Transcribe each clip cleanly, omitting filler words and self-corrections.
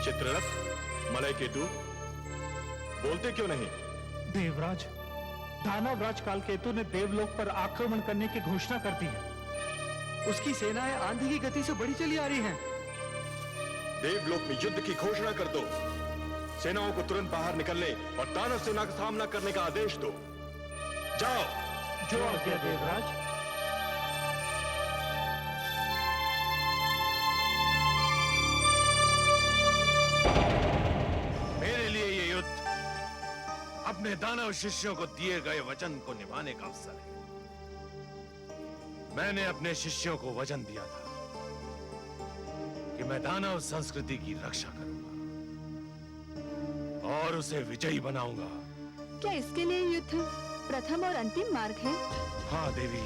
Chitraratha, Malay Ketu, बोलते क्यों नहीं? देवराज, दानवराज कालकेतु ने देवलोक पर आक्रमण करने की घोषणा कर दी है। उसकी सेनाएं आंधी की गति से बढ़ी चली आ रही हैं। देवलोक में युद्ध की घोषणा कर दो। सेनाओं को तुरंत बाहर निकलने और दानव सेना का सामना करने का आदेश दो। जाओ। जो आज्ञा देवराज। मेरे लिए ये युद्ध अपने दानव शिष्यों को दिए गए वचन को निभाने का अवसर है। मैंने अपने शिष्यों को वचन दिया था कि मैं दानव संस्कृति की रक्षा करूंगा और उसे विजयी बनाऊंगा। क्या इसके लिए युद्ध प्रथम और अंतिम मार्ग है? हाँ देवी,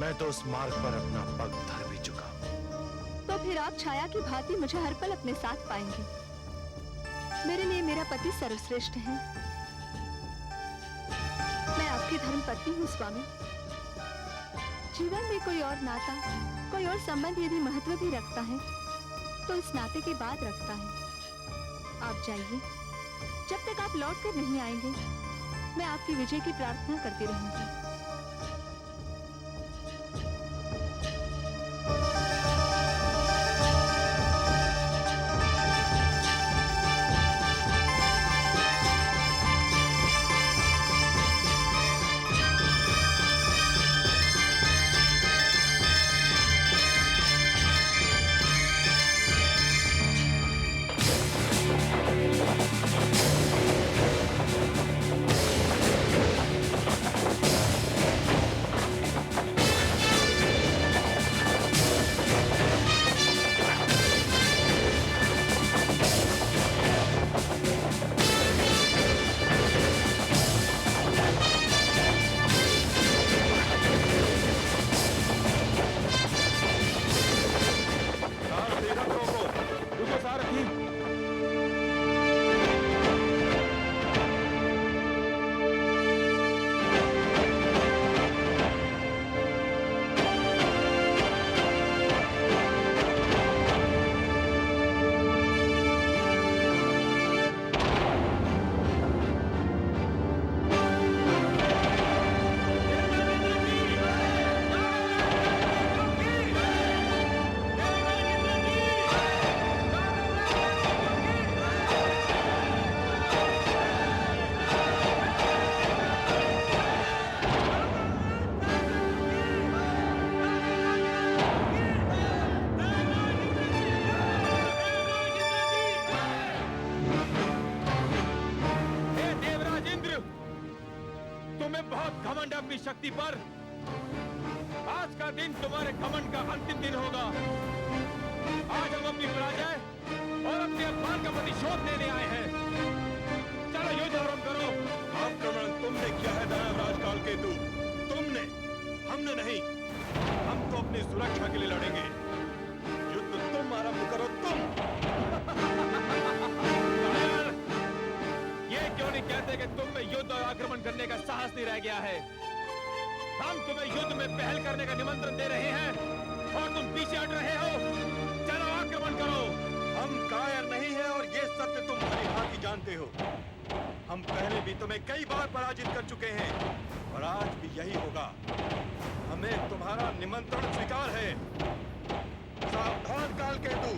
मैं तो उस मार्ग पर अपना पग धर भी चुका हूं। तो फिर आप छाया की भांति मुझे हर पल अपने साथ पाएंगे। मेरे लिए मेरा पति सर्वश्रेष्ठ है। मैं आपकी धर्म पत्नी हूँ स्वामी। जीवन में कोई और नाता, कोई और संबंध यदि महत्व भी रखता है तो इस नाते के बाद रखता है। आप जाइए, जब तक आप लौट कर नहीं आएंगे मैं आपकी विजय की प्रार्थना करती रहूंगी। शक्ति पर आज का दिन तुम्हारे घमंड का अंतिम दिन होगा। आज हम अपनी पराजय और अपने अपमान का प्रतिशोध लेने आए हैं। चलो युद्ध आरंभ करो। आक्रमण तुमने किया है दानवराज कालकेतु, तुमने, हमने नहीं। हम तो अपनी सुरक्षा के लिए लड़ेंगे। युद्ध तुम आरंभ करो, तुम। ये क्यों नहीं कहते कि तुम में युद्ध और आक्रमण करने का साहस नहीं रह गया है? हम तुम्हें युद्ध में पहल करने का निमंत्रण दे रहे हैं और तुम पीछे हट रहे हो। चलो आक्रमण करो। हम कायर नहीं हैं और ये सत्य तुम भली-भांति जानते हो। हम पहले भी तुम्हें कई बार पराजित कर चुके हैं और आज भी यही होगा। हमें तुम्हारा निमंत्रण स्वीकार है। सावधान कालकेतु।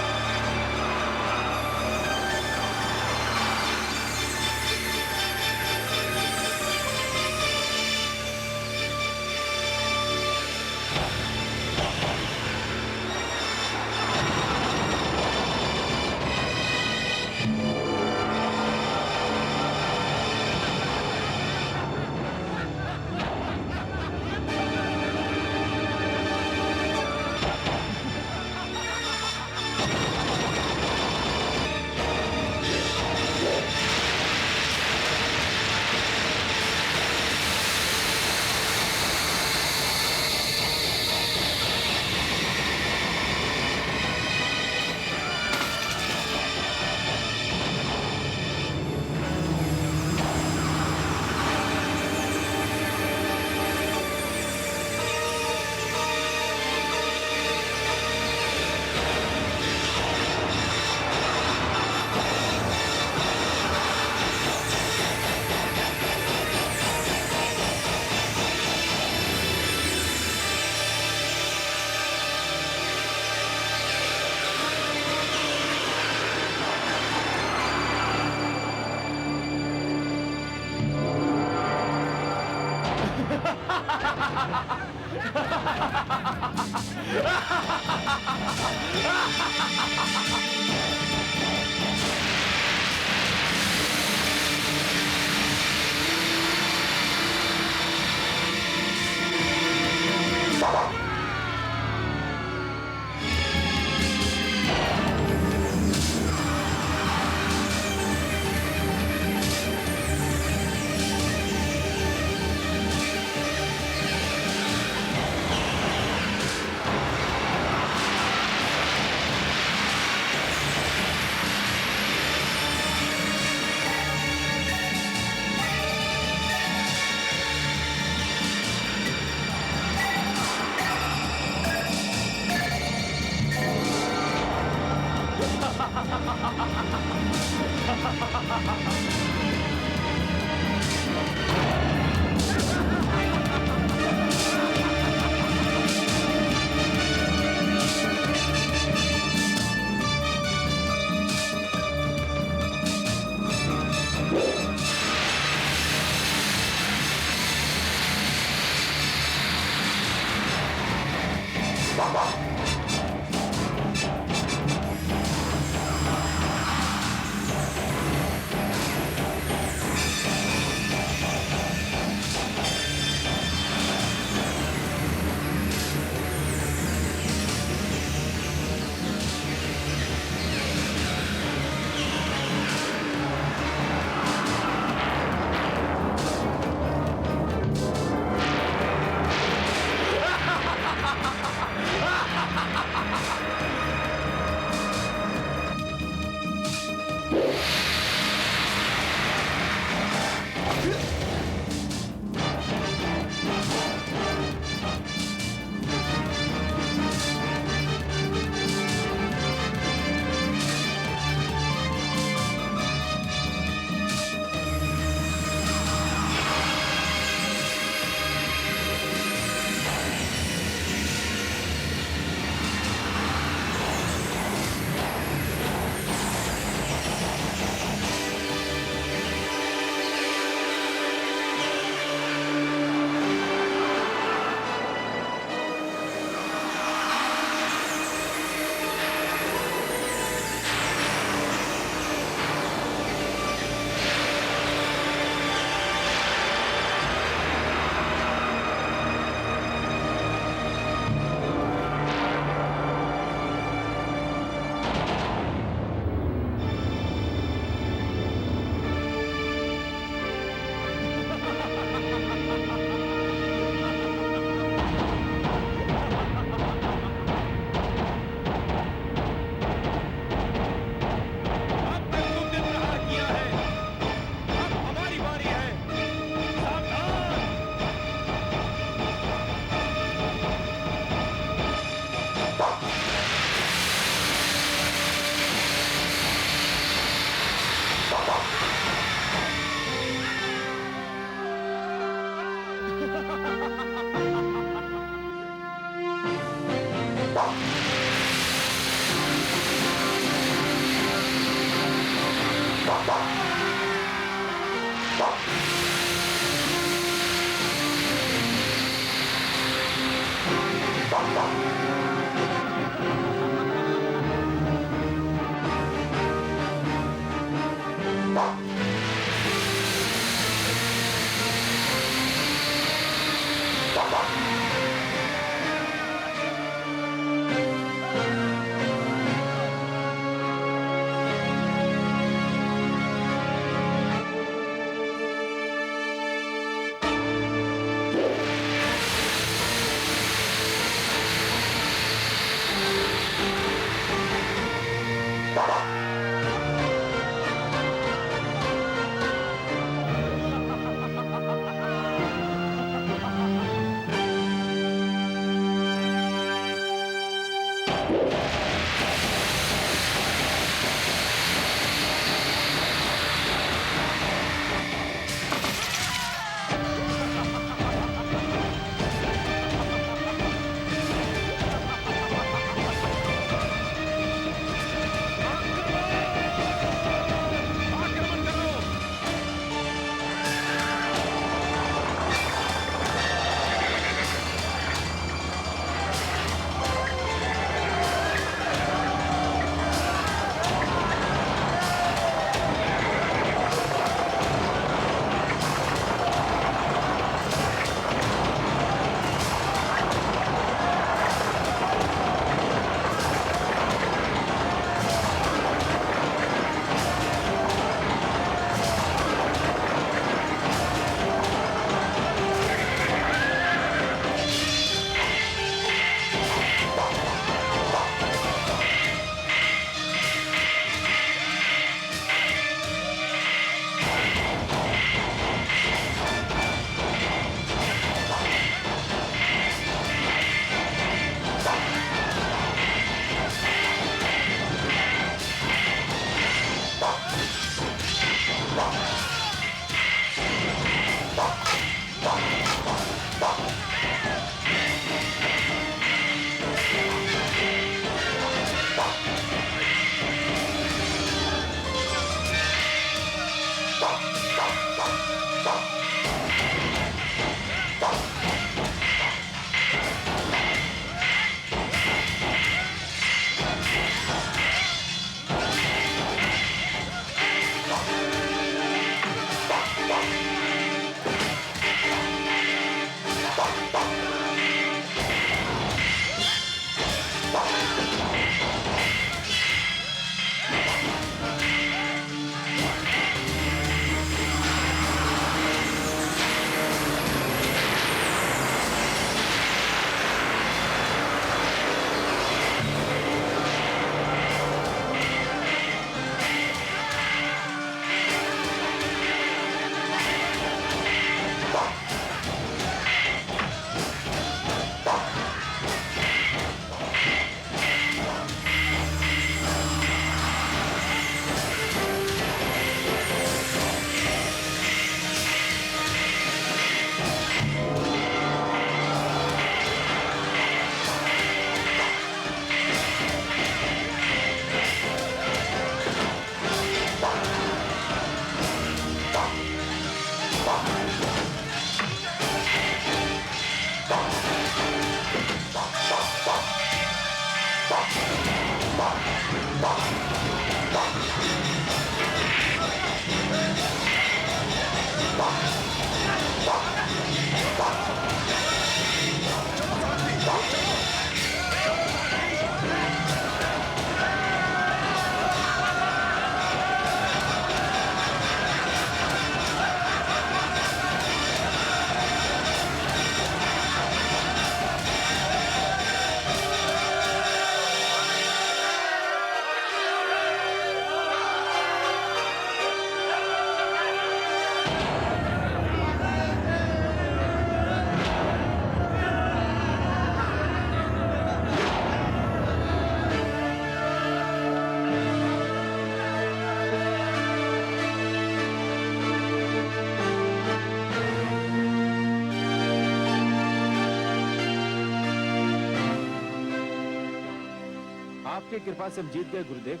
आपकी कृपा से हम जीत गए गुरुदेव।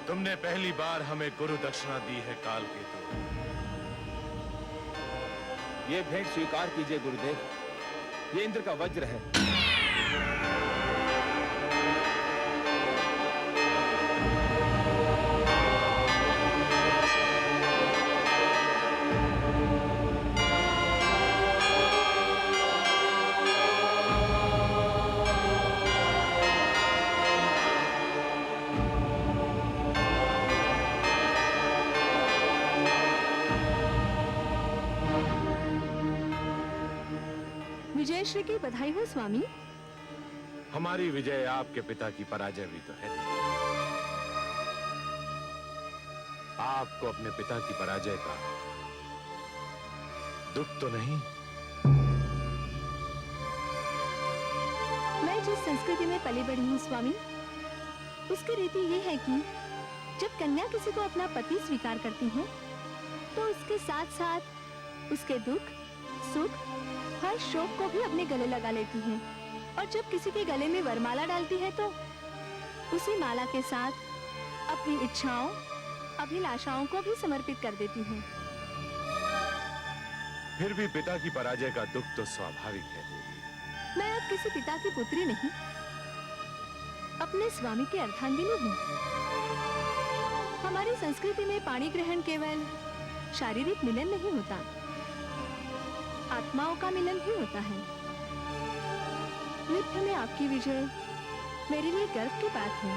तुमने पहली बार हमें गुरु दक्षिणा दी है काल केतु। ये भेंट स्वीकार कीजिए गुरुदेव, ये इंद्र का वज्र है। विजयश्री की बधाई हो स्वामी। हमारी विजय आपके पिता की पराजय भी तो है। आपको अपने पिता की पराजय का दुख तो नहीं? मैं जिस संस्कृति में पली बड़ी हूँ स्वामी, उसकी रीति ये है कि जब कन्या किसी को अपना पति स्वीकार करती है तो उसके साथ साथ उसके दुख, सुख, हर शोक को भी अपने गले लगा लेती है। और जब किसी के गले में वरमाला डालती है तो उसी माला के साथ अपनी इच्छाओं, अभिलाषाओं को भी समर्पित कर देती है। फिर भी पिता की पराजय का दुख तो स्वाभाविक है देवी। मैं अब किसी पिता की पुत्री नहीं, अपने स्वामी की अर्धांगिनी हूँ। हमारी संस्कृति में पाणी ग्रहण केवल शारीरिक मिलन नहीं होता, आत्माओं का मिलन ही होता है। युद्ध में आपकी विजय मेरे लिए गर्व की बात है।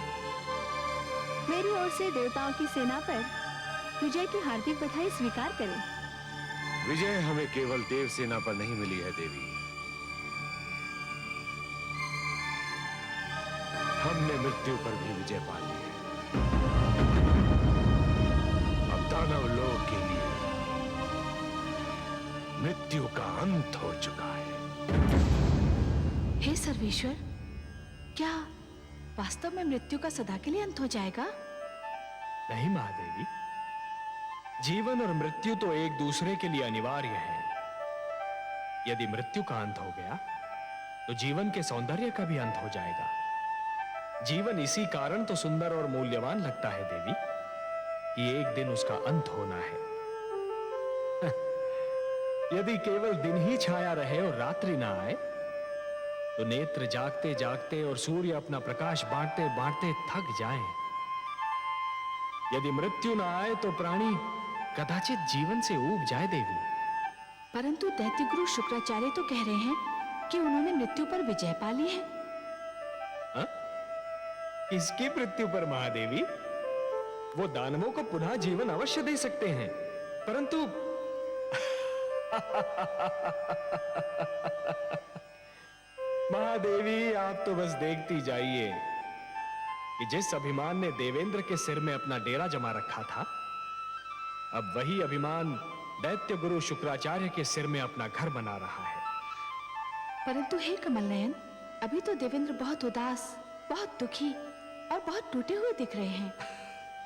मेरी ओर से देवताओं की सेना पर विजय की हार्दिक बधाई स्वीकार करें। विजय हमें केवल देव सेना पर नहीं मिली है देवी, हमने मृत्यु पर भी विजय पा ली है। अब दानव लोक के लिए मृत्यु का अंत हो चुका है। हे सर्वेश्वर, क्या वास्तव में मृत्यु का सदा के लिए अंत हो जाएगा? नहीं महादेवी, जीवन और मृत्यु तो एक दूसरे के लिए अनिवार्य है। यदि मृत्यु का अंत हो गया तो जीवन के सौंदर्य का भी अंत हो जाएगा। जीवन इसी कारण तो सुंदर और मूल्यवान लगता है देवी कि एक दिन उसका अंत होना है। यदि केवल दिन ही छाया रहे और रात्रि ना आए तो नेत्र जागते जागते और सूर्य अपना प्रकाश बांटते बांटते थक जाएं। यदि मृत्यु ना आए तो प्राणी कदाचित जीवन से ऊब जाए देवी। परंतु दैत्यगुरु शुक्राचार्य तो कह रहे हैं कि उन्होंने मृत्यु पर विजय पा ली है। हा? किसकी मृत्यु पर महादेवी? वो दानवों को पुनः जीवन अवश्य दे सकते हैं, परंतु महादेवी आप तो बस देखती जाइए कि जिस अभिमान ने देवेंद्र के सिर में अपना डेरा जमा रखा था, अब वही अभिमान दैत्य गुरु शुक्राचार्य के सिर में अपना घर बना रहा है। परंतु हे कमल नयन, अभी तो देवेंद्र बहुत उदास, बहुत दुखी और बहुत टूटे हुए दिख रहे हैं।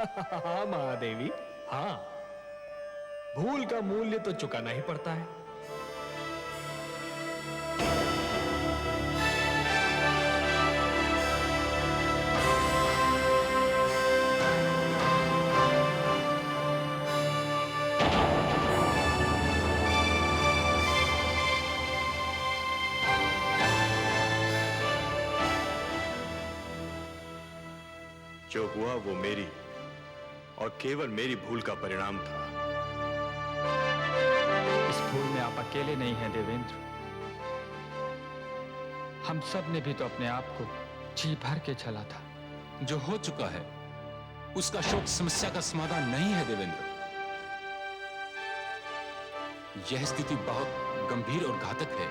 हाँ महादेवी, हाँ, भूल का मूल्य तो चुकाना ही पड़ता है। जो हुआ वो मेरी और केवल मेरी भूल का परिणाम था। इस भूल में आप अकेले नहीं हैं देवेंद्र। हम सब ने भी तो अपने आप को जी भर के छला था। जो हो चुका है उसका शोक समस्या का समाधान नहीं है देवेंद्र। यह स्थिति बहुत गंभीर और घातक है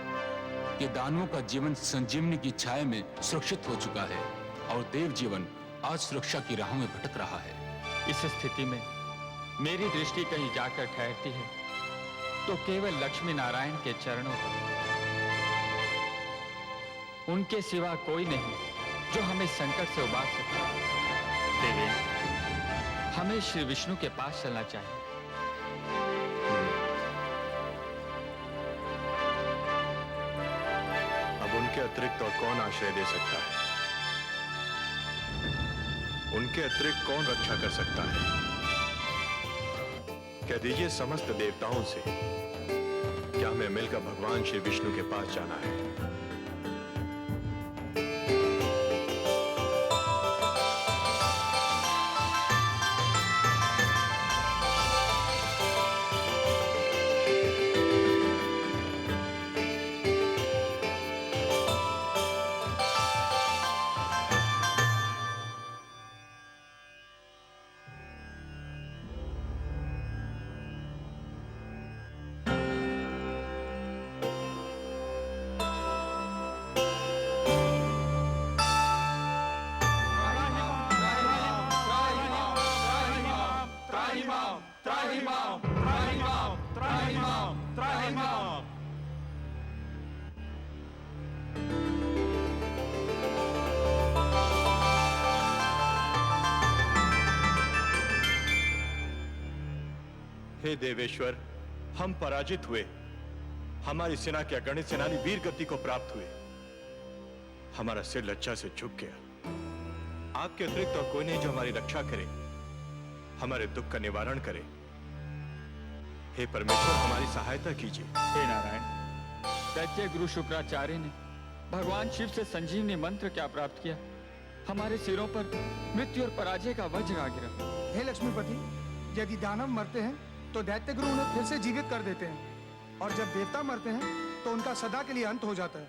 कि दानवों का जीवन संजीवनी की छाया में सुरक्षित हो चुका है और देव जीवन आज सुरक्षा की राहों में भटक रहा है। इस स्थिति में मेरी दृष्टि कहीं जाकर ठहरती है तो केवल लक्ष्मी नारायण के चरणों पर। उनके सिवा कोई नहीं जो हमें संकट से उबार सकता है। देवेंद्र, हमें श्री विष्णु के पास चलना चाहिए। अब उनके अतिरिक्त और कौन आश्रय दे सकता है? उनके अतिरिक्त कौन रक्षा कर सकता है? कह दीजिए समस्त देवताओं से, क्या हमें मिलकर भगवान श्री विष्णु के पास जाना है? हे देवेश्वर, हम पराजित हुए। हमारी सेना के अगणित सेनानी वीर गति को प्राप्त हुए। हमारा सिर लज्जा से झुक गया। आपके अतिरिक्त और कोई नहीं जो हमारी रक्षा करे, हमारे दुख का निवारण करे। हे परमेश्वर, हमारी सहायता कीजिए। हे नारायण, दैत्य गुरु शुक्राचार्य ने भगवान शिव से संजीवनी मंत्र क्या प्राप्त किया? हमारे सिरों पर मृत्यु और पराजय का वज्र आ गिरा। हे लक्ष्मीपति, यदि दानव मरते हैं तो दैत्य गुरु उन्हें फिर से जीवित कर देते हैं, और जब देवता मरते हैं तो उनका सदा के लिए अंत हो जाता है।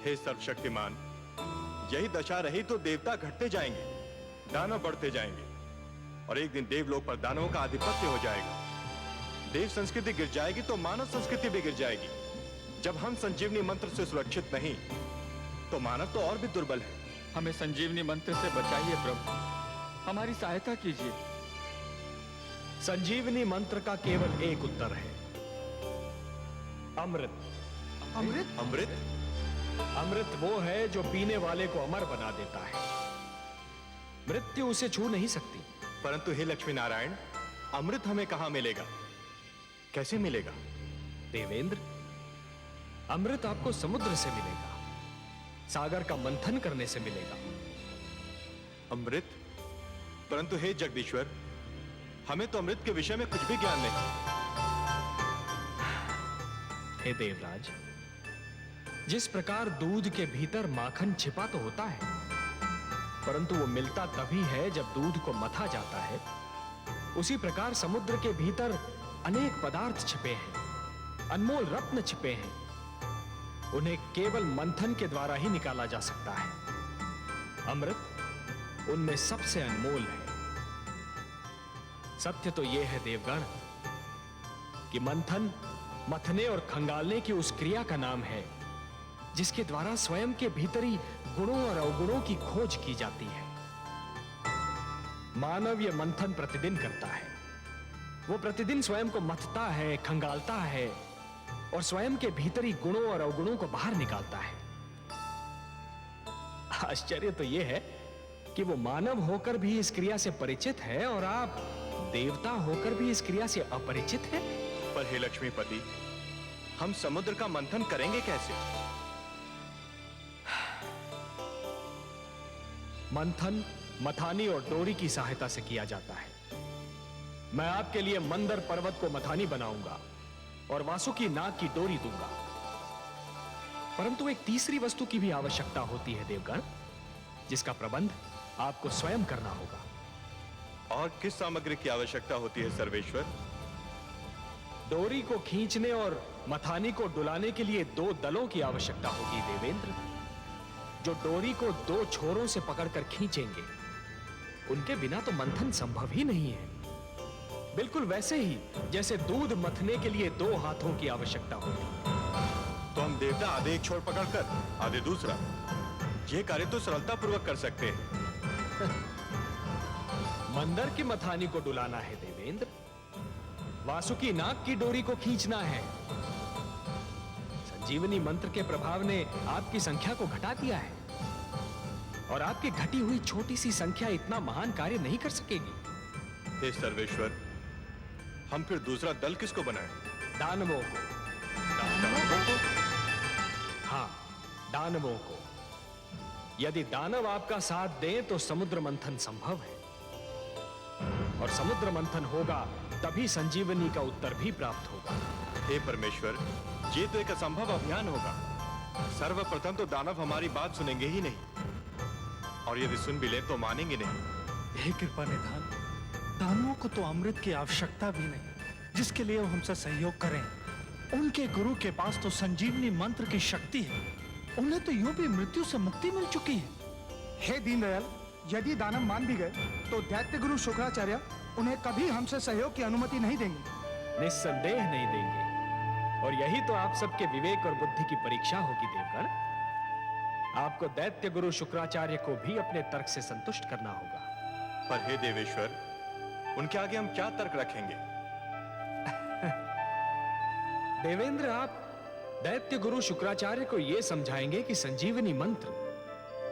हे सर्वशक्तिमान, यही दशा रही तो देवता घटते जाएंगे, दानव बढ़ते जाएंगे, और एक दिन देवलोक पर दानवों का आधिपत्य हो जाएगा। देव संस्कृति गिर जाएगी तो मानव संस्कृति भी गिर जाएगी। जब हम संजीवनी मंत्र से सुरक्षित नहीं तो मानव तो और भी दुर्बल है। हमें संजीवनी मंत्र से बचाइए प्रभु, हमारी सहायता कीजिए। संजीवनी मंत्र का केवल एक उत्तर है, अमृत। अमृत? अमृत? अमृत वो है जो पीने वाले को अमर बना देता है। मृत्यु उसे छू नहीं सकती। परंतु हे लक्ष्मी नारायण, अमृत हमें कहां मिलेगा, कैसे मिलेगा? देवेंद्र, अमृत आपको समुद्र से मिलेगा, सागर का मंथन करने से मिलेगा। अमृत? परंतु हे जगदीश्वर, हमें तो अमृत के विषय में कुछ भी ज्ञान नहीं। हे देवराज, जिस प्रकार दूध के भीतर माखन छिपा तो होता है, परंतु वो मिलता तभी है जब दूध को मथा जाता है, उसी प्रकार समुद्र के भीतर अनेक पदार्थ छिपे हैं, अनमोल रत्न छिपे हैं। उन्हें केवल मंथन के द्वारा ही निकाला जा सकता है। अमृत उनमें सबसे अनमोल है। सत्य तो यह है देवगण कि मंथन मथने और खंगालने की उस क्रिया का नाम है जिसके द्वारा स्वयं के भीतरी गुणों और अवगुणों की खोज की जाती है। मानव यह मंथन प्रतिदिन करता है। वो प्रतिदिन स्वयं को मथता है, खंगालता है और स्वयं के भीतरी गुणों और अवगुणों को बाहर निकालता है। आश्चर्य तो यह है कि वो मानव होकर भी इस क्रिया से परिचित है और आप देवता होकर भी इस क्रिया से अपरिचित हैं। पर हे लक्ष्मीपति, हम समुद्र का मंथन करेंगे कैसे? मंथन मथानी और डोरी की सहायता से किया जाता है। मैं आपके लिए मंदर पर्वत को मथानी बनाऊंगा और वासुकी नाग की डोरी दूंगा। परंतु एक तीसरी वस्तु की भी आवश्यकता होती है देवगण, जिसका प्रबंध आपको स्वयं करना होगा। और किस सामग्री की आवश्यकता होती है सर्वेश्वर? डोरी को खींचने और मथानी को डुलाने के लिए 2 दलों की आवश्यकता होगी देवेंद्र, जो डोरी को 2 छोरों से पकड़कर खींचेंगे। उनके बिना तो मंथन संभव ही नहीं है। बिल्कुल वैसे ही जैसे दूध मथने के लिए 2 हाथों की आवश्यकता होती है। तो हम देवता आधे एक छोर पकड़कर आधे दूसरा, ये कार्य तो सरलता पूर्वक कर सकते हैं। मंदर की मथानी को डुलाना है देवेंद्र, वासुकी नाग की डोरी को खींचना है। संजीवनी मंत्र के प्रभाव ने आपकी संख्या को घटा दिया है और आपकी घटी हुई छोटी सी संख्या इतना महान कार्य नहीं कर सकेगी। हे सर्वेश्वर, हम फिर दूसरा दल किसको बनाएं? दानवों को। हाँ, दानवों को। यदि दानव आपका साथ दें तो समुद्र मंथन संभव है, और समुद्र मंथन होगा तभी संजीवनी का उत्तर भी प्राप्त होगा। हे परमेश्वर, ये तो एक असंभव अभियान होगा। सर्वप्रथम तो दानव हमारी बात सुनेंगे ही नहीं, और यदि सुन भी ले तो मानेंगे नहीं। हे कृपा निधान, दानवों को तो अमृत की आवश्यकता भी नहीं, जिसके लिए वो हमसे सहयोग करें। उनके गुरु के पास तो संजीवनी मंत्र की शक्ति है। उन्हें तो यूं भी मृत्यु से मुक्ति मिल चुकी है। हे दीनदयाल, यदि दानव मान भी गए तो दैत्य गुरु शुक्राचार्य उन्हें कभी हमसे सहयोग की अनुमति नहीं देंगे। निस्संदेह नहीं देंगे, और यही तो आप सबके विवेक और बुद्धि की परीक्षा होगी देवगण। आपको दैत्य गुरु शुक्राचार्य को भी अपने तर्क से संतुष्ट करना होगा। पर हे देवेश्वर, उनके आगे हम क्या तर्क रखेंगे? देवेंद्र, आप दैत्य गुरु शुक्राचार्य को यह समझाएंगे कि संजीवनी मंत्र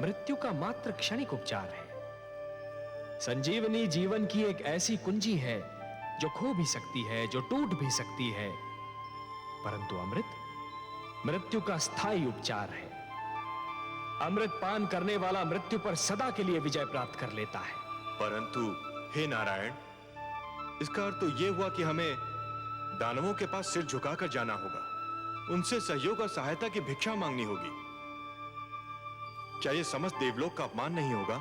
मृत्यु का मात्र क्षणिक उपचार है। संजीवनी जीवन की एक ऐसी कुंजी है जो खो भी सकती है, जो टूट भी सकती है, परंतु अमृत मृत्यु का स्थायी उपचार है। अमृत पान करने वाला मृत्यु पर सदा के लिए विजय प्राप्त कर लेता है। परंतु हे नारायण, इसका अर्थ तो यह हुआ कि हमें दानवों के पास सिर झुकाकर जाना होगा, उनसे सहयोग और सहायता की भिक्षा मांगनी होगी। क्या यह समस्त देवलोक का अपमान नहीं होगा?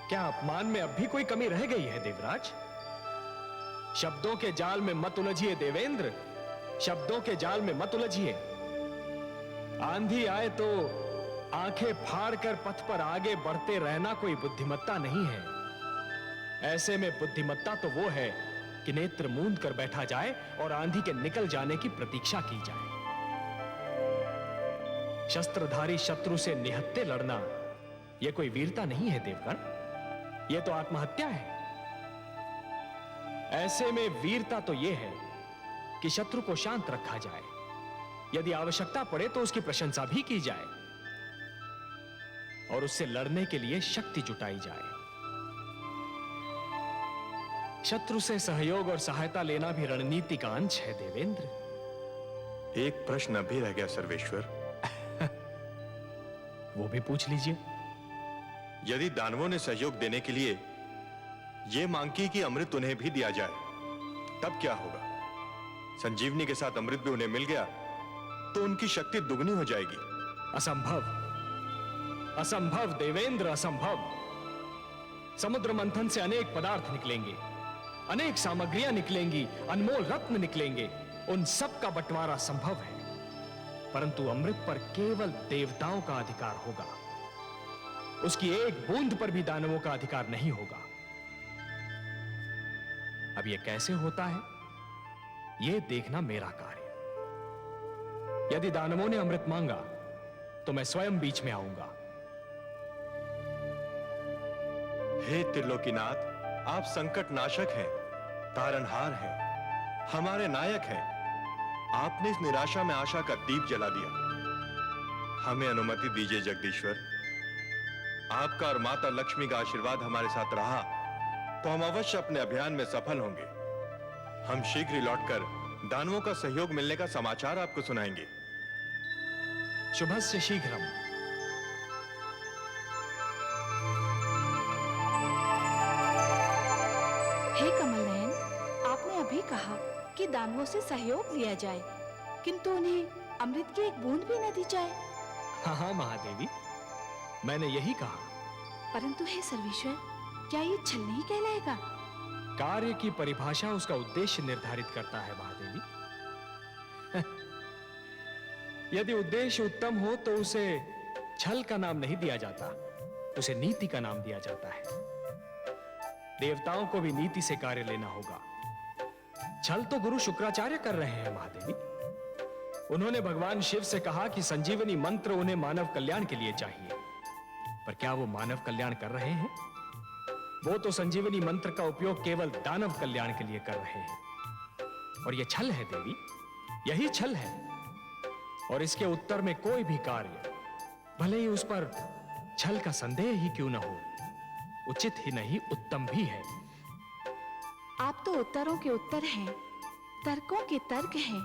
क्या अपमान में अब भी कोई कमी रह गई है देवराज? शब्दों के जाल में मत उलझिए देवेंद्र, शब्दों के जाल में मत उलझिए। आंधी आए तो आंखें फाड़कर पथ पर आगे बढ़ते रहना कोई बुद्धिमत्ता नहीं है। ऐसे में बुद्धिमत्ता तो वो है कि नेत्र मूंद कर बैठा जाए और आंधी के निकल जाने की प्रतीक्षा की जाए। शस्त्रधारी शत्रु से निहत्थे लड़ना यह कोई वीरता नहीं है देवगण, यह तो आत्महत्या है। ऐसे में वीरता तो यह है कि शत्रु को शांत रखा जाए, यदि आवश्यकता पड़े तो उसकी प्रशंसा भी की जाए और उससे लड़ने के लिए शक्ति जुटाई जाए। शत्रु से सहयोग और सहायता लेना भी रणनीति का अंश है देवेंद्र। एक प्रश्न अभी रह गया सर्वेश्वर। वो भी पूछ लीजिए। यदि दानवों ने सहयोग देने के लिए यह मांग की कि अमृत उन्हें भी दिया जाए, तब क्या होगा? संजीवनी के साथ अमृत भी उन्हें मिल गया तो उनकी शक्ति दुगनी हो जाएगी। असंभव, असंभव देवेंद्र, असंभव। समुद्र मंथन से अनेक पदार्थ निकलेंगे, अनेक सामग्रियां निकलेंगी, अनमोल रत्न निकलेंगे, उन सब का बंटवारा संभव है, परंतु अमृत पर केवल देवताओं का अधिकार होगा। उसकी एक बूंद पर भी दानवों का अधिकार नहीं होगा। अब यह कैसे होता है, यह देखना मेरा कार्य। यदि दानवों ने अमृत मांगा तो मैं स्वयं बीच में आऊंगा। हे त्रिलोकीनाथ, आप संकट नाशक हैं, तारनहार हैं, हमारे नायक हैं। आपने इस निराशा में आशा का दीप जला दिया। हमें अनुमति दीजिए जगदीश्वर। आपका और माता लक्ष्मी का आशीर्वाद हमारे साथ रहा तो हम अवश्य अपने अभियान में सफल होंगे। हम शीघ्र ही लौटकर दानवों का सहयोग मिलने का समाचार आपको सुनाएंगे। शुभस्य शीघ्रम। हे कमल नयन, आपने अभी कहा कि दानवों से सहयोग लिया जाए, किंतु उन्हें अमृत की एक बूंद भी न दी जाए। हाँ हाँ महादेवी, मैंने यही कहा। परंतु हे सर्वेश्वर, क्या ये छल नहीं कहलाएगा? कार्य की परिभाषा उसका उद्देश्य निर्धारित करता है महादेवी। यदि उद्देश्य उत्तम हो तो उसे छल का नाम नहीं दिया जाता, उसे नीति का नाम दिया जाता है। देवताओं को भी नीति से कार्य लेना होगा। छल तो गुरु शुक्राचार्य कर रहे हैं महादेवी। उन्होंने भगवान शिव से कहा कि संजीवनी मंत्र उन्हें मानव कल्याण के लिए चाहिए, पर क्या वो मानव कल्याण कर रहे हैं? वो तो संजीवनी मंत्र का उपयोग केवल दानव कल्याण के लिए कर रहे हैं, और यह छल है देवी, यही छल है। और इसके उत्तर में कोई भी कार्य, भले ही उस पर छल का संदेह ही क्यों न हो, उचित ही नहीं उत्तम भी है। आप तो उत्तरों के उत्तर हैं, तर्कों के तर्क हैं,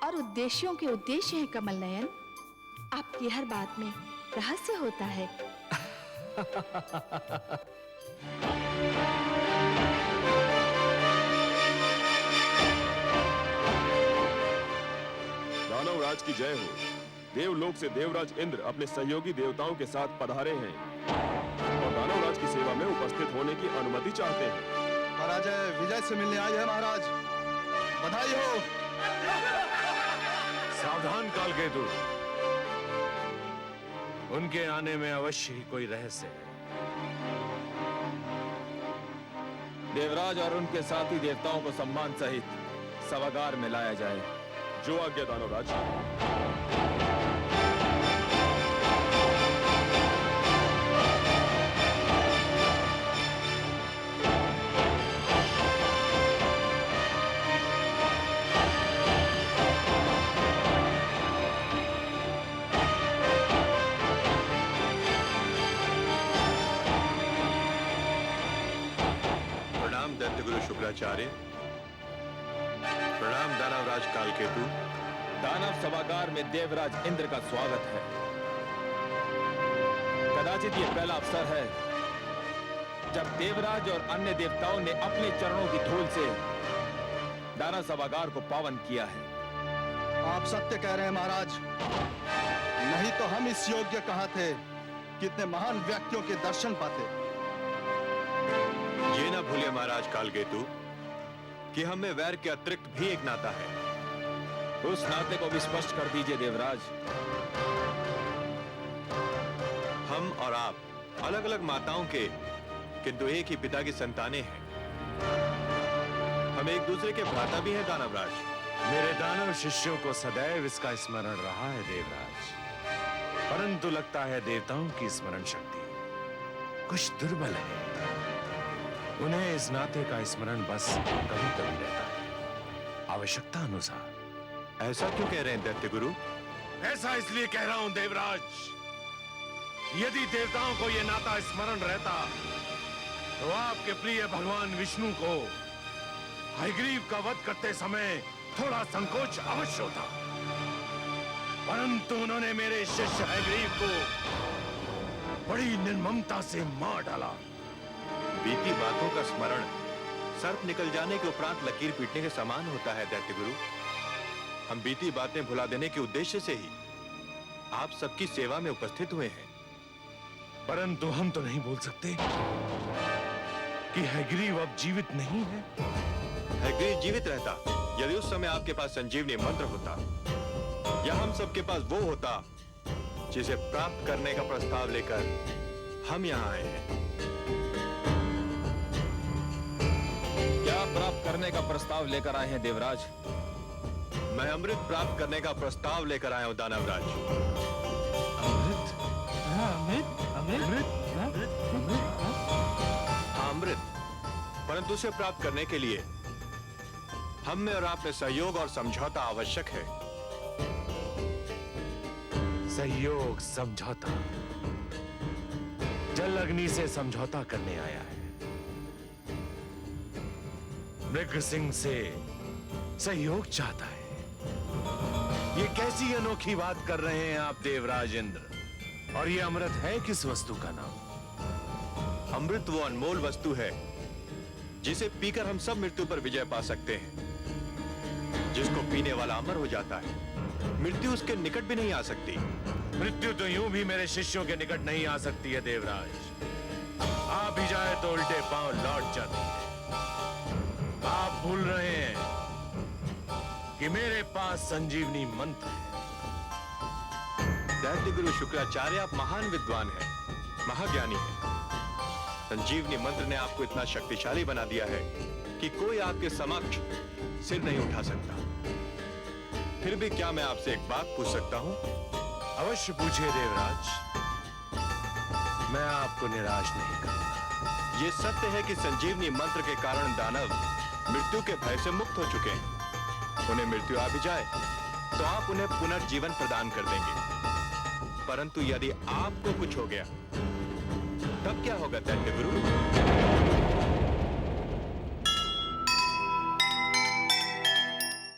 और उद्देश्यों के उद्देश्य हैं कमल नयन। आपकी हर बात में रहस्य होता है। दानवराज की जय हो। देवलोक से देवराज इंद्र अपने सहयोगी देवताओं के साथ पधारे हैं और दानवराज की सेवा में उपस्थित होने की अनुमति चाहते हैं। पराजय विजय से मिलने आई है महाराज, बधाई हो। सावधान कालकेतु, उनके आने में अवश्य ही कोई रहस्य है। देवराज और उनके साथी देवताओं को सम्मान सहित सभागार में लाया जाए। जो आज्ञा दानवराज। प्रणाम दैत्यगुरु शुक्राचार्य। प्रणाम दानवराज कालकेतु। दानव सभागार में देवराज इंद्र का स्वागत है। कदाचित ये पहला अवसर है जब देवराज और अन्य देवताओं ने अपने चरणों की धूल से दानव सभागार को पावन किया है। आप सत्य कह रहे हैं महाराज, नहीं तो हम इस योग्य कहां थे, कितने महान व्यक्तियों के दर्शन पाते। ये ना भूलिए महाराज कालकेतु कि हमें वैर के अतिरिक्त भी एक नाता है। उस नाते को भी स्पष्ट कर दीजिए देवराज। हम और आप अलग अलग माताओं के किंतु एक ही पिता की संतानें हैं। हम एक दूसरे के भ्राता भी हैं दानवराज। मेरे दानव शिष्यों को सदैव इसका स्मरण रहा है देवराज, परंतु लगता है देवताओं की स्मरण शक्ति कुछ दुर्बल है। उन्हें इस नाते का स्मरण बस कभी कभी रहता है, आवश्यकता अनुसार। ऐसा क्यों कह रहे हैं दैत्य गुरु? ऐसा इसलिए कह रहा हूं देवराज, यदि देवताओं को यह नाता स्मरण रहता तो आपके प्रिय भगवान विष्णु को हयग्रीव का वध करते समय थोड़ा संकोच अवश्य होता, परंतु उन्होंने मेरे शिष्य हयग्रीव को बड़ी निर्ममता से मार डाला। बीती बातों का स्मरण सर्प निकल जाने के उपरांत लकीर पीटने के समान होता है दैत्य गुरु। हम बीती बातें भुला देने के उद्देश्य से ही आप सबकी सेवा में उपस्थित हुए हैं। परंतु हम तो नहीं बोल सकते कि हैग्रीव अब जीवित नहीं है। हैग्रीव जीवित रहता यदि उस समय आपके पास संजीवनी मंत्र होता, या हम सबके पास वो होता जिसे प्राप्त करने का प्रस्ताव लेकर हम यहाँ आए हैं। क्या प्राप्त करने का प्रस्ताव लेकर आए हैं देवराज? मैं अमृत प्राप्त करने का प्रस्ताव लेकर आया हूं दानवराज। हाँ, अमृत। परंतु उसे प्राप्त करने के लिए हम में और आप में सहयोग और समझौता आवश्यक है। सहयोग, समझौता। जल अग्नि से समझौता करने आया है। मृग सिंह से सहयोग चाहता है। ये कैसी अनोखी बात कर रहे हैं आप देवराज इंद्र? और ये अमृत है किस वस्तु का नाम? अमृत वो अनमोल वस्तु है जिसे पीकर हम सब मृत्यु पर विजय पा सकते हैं। जिसको पीने वाला अमर हो जाता है, मृत्यु उसके निकट भी नहीं आ सकती। मृत्यु तो यूं भी मेरे शिष्यों के निकट नहीं आ सकती है देवराज। आ भी जाए तो उल्टे पांव लौट जाती है। आप भूल रहे हैं कि मेरे पास संजीवनी मंत्र है। दैत्य गुरु शुक्राचार्य, आप महान विद्वान हैं, महाज्ञानी हैं। संजीवनी मंत्र ने आपको इतना शक्तिशाली बना दिया है कि कोई आपके समक्ष सिर नहीं उठा सकता। फिर भी क्या मैं आपसे एक बात पूछ सकता हूं? अवश्य पूछिए देवराज, मैं आपको निराश नहीं करूंगा। ये सत्य है कि संजीवनी मंत्र के कारण दानव मृत्यु के भय से मुक्त हो चुके हैं। उन्हें मृत्यु आ भी जाए तो आप उन्हें पुनर्जीवन प्रदान कर देंगे। परंतु यदि आपको कुछ हो गया तब क्या होगा दैत्य गुरु?